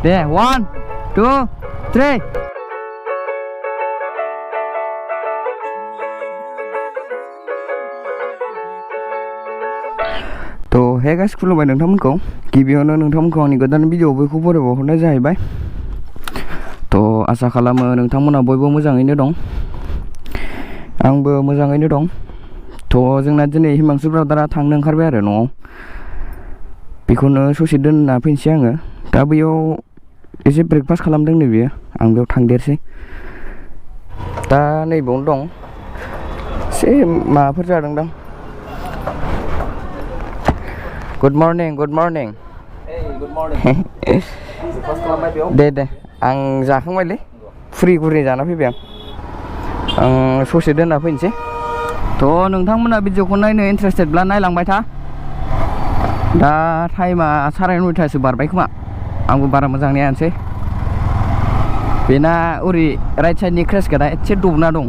deh 1 2 3 तो hey guys खुलुमबाय नोंथांमोनखौ गिबियावनो नोंथांमोनखौ आंनि गोदान भिडिअ बयखौ बरायबावहरनाय जाहैबाय तो आसा खालामो नोंथांमोना बयबो मोजाङैनो दं आंबो मोजाङैनो दं तो जोंना दिनै हिमांशु ब्रादारा थांनो ओंखारबाय आरो न'आव बेखौनो ससे दोनना फैनोसै आङो दा बैयाव एसे ब्रेकफास्ट खालामदों नै बियो आं बेयाव थांदेरसै दा नैबावनो दं एसे माबाफोर जादोंदां Good morning. Hey, good morning. Breakfast खालामबाय बेयाव? दे आं जाखांबायलै फुरि गुरि जाना फैबाय आं ससे दोनना फैनोसै तो नोंथांमोना भिडिअखौ नायनो इन्टारेस्टेडब्ला नायलांबाय था दा टाइमा 9:30 बारबाय खोमा आंबो बारा मोजां नायानोसै बेना ओरै राइट साइडनि क्रेश गार्डआ एसे दबना दं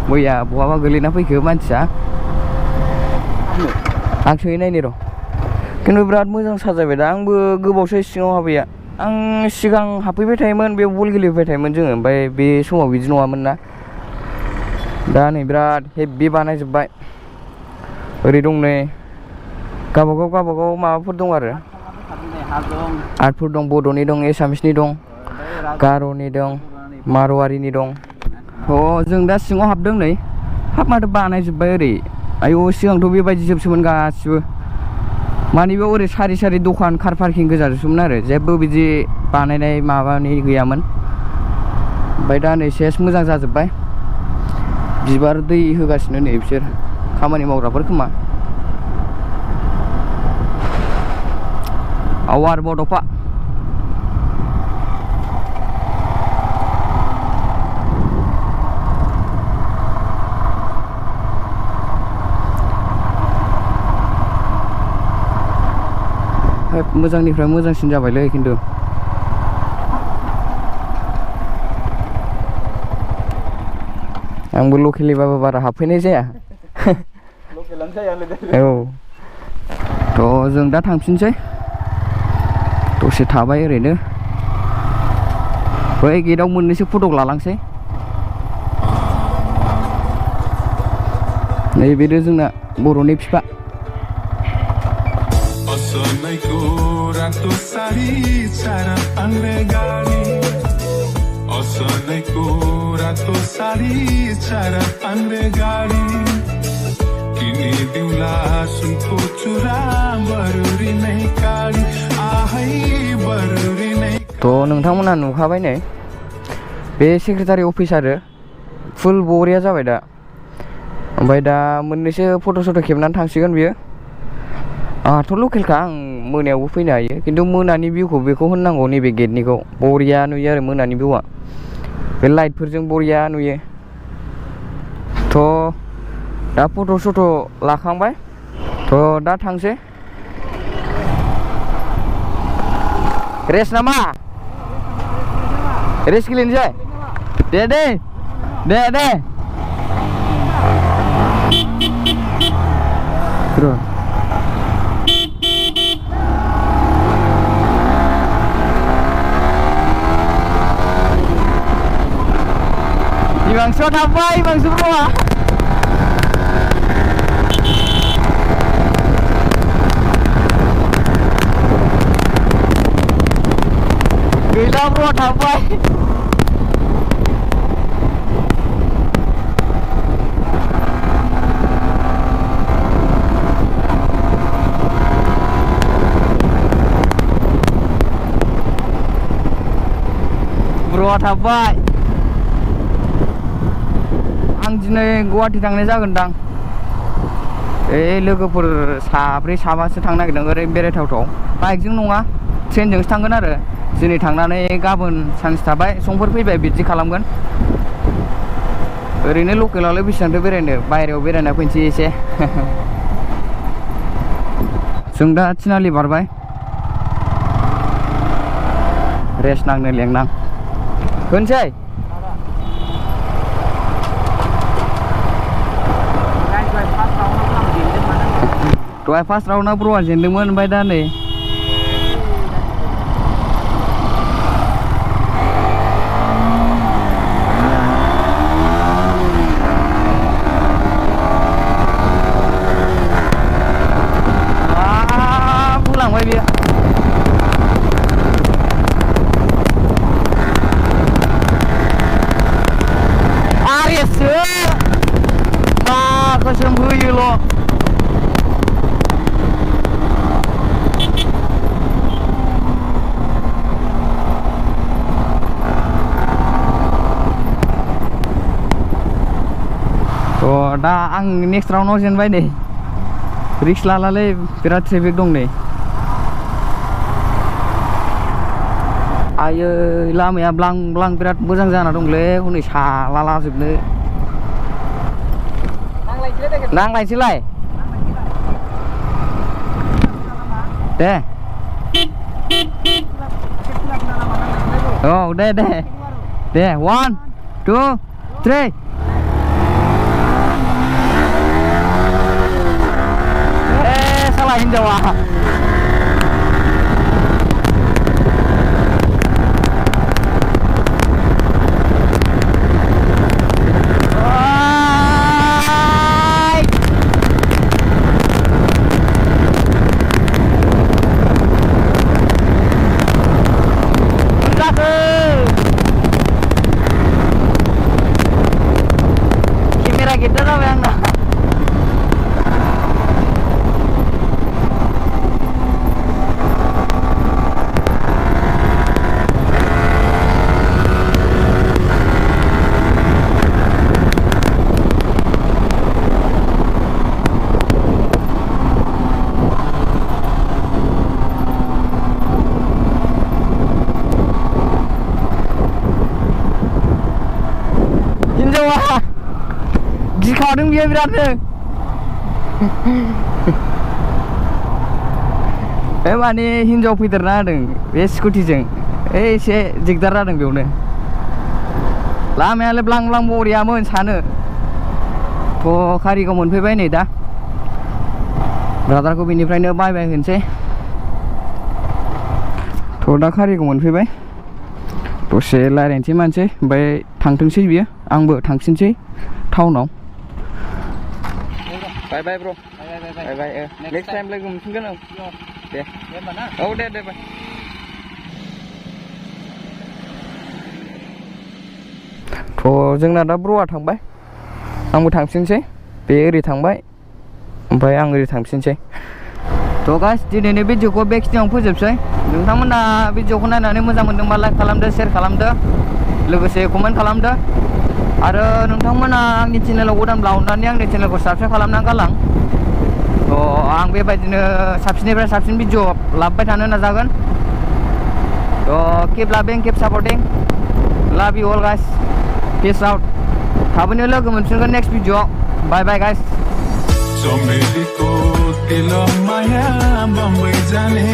मैया बहाबा गोलैना फैखो मानसिया आं सोयै नायनि र' खिन्थु बिराद मोजां साजायबाय दा आंबो गोबावसै सिङाव हाबैया आं सिगां हाबफैबाय थायोमोन बे बल गेलेबाय थायोमोन जोङो ओमफ्राय बे समाव बिदि नङामोन ना दा नै बिराद हेभि बानायजोब्बाय ओरै दं नै गावबागाव माबाफोर दं आरो आर्टफोर दं बड'नि दं एसामिसनि दं गार'नि दं मारवारिनि दं थ' जों दा सिङाव हाबदों नै हाब माथो बानायजोब्बाय ओरै आयौ सिगांथ' बेबायदि जोबसोमोन गासिबो माने बेयाव ओरै सारि सारि दखान कार पार्किं गोजाजोबसोमोन आरो जेबो बिदि बानायनाय माबानि गैयामोन ओमफ्राय दा नै सेस मोजां जाजोब्बाय बिबार दै होगासिनो नै बिसोर खामानि मावग्राफोर खोमा आवार बड'फा मोजांनिफ्राय मोजांसिन जाबायलै खिन्थु आंबो लकेलनिबाबो बारा हाबफैनाय जाया औ थ' जों दा थांफिनसै दसे थाबाय ओरैनो बै गेटआव मोननैसो फटक लालांसै नैबेनो जोंना बर'नि बिफा रातो सारी चारा आंग्रे गाडी असनेको रातो सारी चारा आंग्रे गाडी किनी दिउला सुनको चुरा बरुरी नै काडी आहै बरुरी नै तो नोंथांमोना नुखाबाय नै बे सेक्रेटारि अफिस आरो फुल बरिया जाबाय दा ओमफ्राय दा मोननैसो फट' सट' खेबनानै थांसिगोन बियो आंहाथ' लकेलखा आं मोनायावबो फैनो हायो खिन्थु मोनानि भिउखौ बेखौ होननांगौ नैबे गेटनिखौ बरिया नुयो आरो मोनानि भिउआ बे लाइटफोरजों बरिया नुयो थ' दा फट' सट' लाखांबाय थ' दा थांसै रेस्ट नामा रेस्ट गेलेनोसै दे र' Himangshu थांबाय हिमांशु ब्र'आ गैला ब्र'आ थांबाय ब्र'आ थांबाय आं दिनै गुवाहाटि थांनाय जागोनदां लोगोफोर साब्रै साबासो थांनो नागिरदों ओरै बेरायथावथाव बाइकजों नङा ट्रेनजोंसो थांगोन आरो दिनै थांनानै गाबोन सानसे थाबाय समफोर फैबाय बिदि खालामगोन ओरैनो लकेलावलाय बेसेबांथो बेरायनो बायहेरायाव बेरायना फैनोसै एसे जों दा थिनालि बारबाय रेस्ट नांनो लेंनां होनसै दहाय फार्स्ट राउन्डआव ब्र'आ जेनदोंमोन ओमफ्राय दा नै दा आं नेक्स्ट राउन्डआव जेनबाय नै रिक्स लालालै बिराद ट्रेफिक दं नै आयै लामाया ब्लां ब्लां बिराद मोजां जाना दंलै हनै साला लाजोबनो नांलायनोसैलाय दे औ दे 1 2 3 salah hinjawa kita tau yang dah गिखावदों बियो बिरादनो बे माने हिनजाव फैदेरना होदों बे स्कुटिजों एसे दिगदार जादों बेयावनो लामायालाय ब्लां ब्लां बरियामोन सानो थ' कारिगाव मोनफैबाय नै दा ब्रादारखौ बेनिफ्रायनो बाय बाय होनसै थ' दा कारिगाव मोनफैबाय दसे रायज्लायनोसै मानसै ओमफ्राय थांथोंसै बियो आंबो थांफिनसै टाउनाव बाय बाय ब्र बाय बाय नेक्स्ट टाइम लोगो मोनफिनगोन औ दे औ दे बाय थ' जोंना दा ब्र'आ थांबाय आंबो थांफिनसै बे ओरै थांबाय ओमफ्राय आं ओरै थांफिनसै थ' गाइस दिनैनि भिडिअखौ बेखिनियावनो फोजोबसै नोंथांमोना भिडिअखौ नायनानै मोजां मोनदोंबा लाइक खालामदो शेयार खालामदो लोगोसे कमेन्ट खालामदो आरो नोंथांमोना आंनि चेनेलाव गोदानब्ला अननानै आंनि चेनेलखौ साबस्क्राइब खालामनानै गालां थ' आं बेबायदिनो साबसिननिफ्राय साबसिन भिडिअ लाबोबाय थानो नाजागोन थ' keep loving keep supporting love you all guys peace out थाबैनो लोगो मोनफिनगोन नेक्स्ट भिडिअ बाय बाय गाइस चमेलीको तेल माया बम्बई जाने